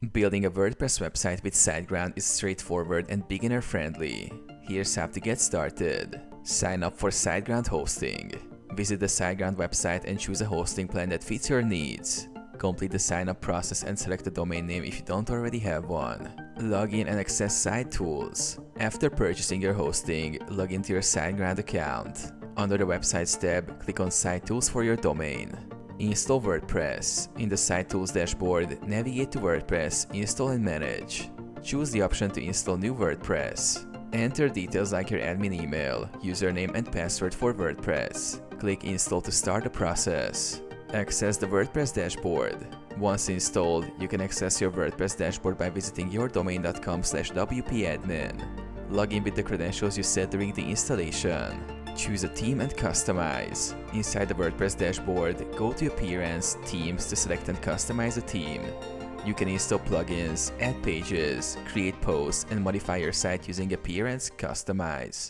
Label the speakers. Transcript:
Speaker 1: Building a WordPress website with SiteGround is straightforward and beginner-friendly. Here's how to get started. Sign up for SiteGround hosting. Visit the SiteGround website and choose a hosting plan that fits your needs. Complete the sign-up process and select a domain name if you don't already have one. Log in and access site tools. After purchasing your hosting, log into your SiteGround account. Under the Websites tab, click on Site Tools for your domain. Install WordPress. In the Site Tools dashboard, navigate to WordPress, install and manage. Choose the option to install new WordPress. Enter details like your admin email, username and password for WordPress. Click Install to start the process. Access the WordPress dashboard. Once installed, you can access your WordPress dashboard by visiting yourdomain.com/wpadmin. Log in with the credentials you set during the installation. Choose a theme and customize. Inside the WordPress dashboard, go to Appearance, Themes to select and customize a theme. You can install plugins, add pages, create posts, and modify your site using Appearance, Customize.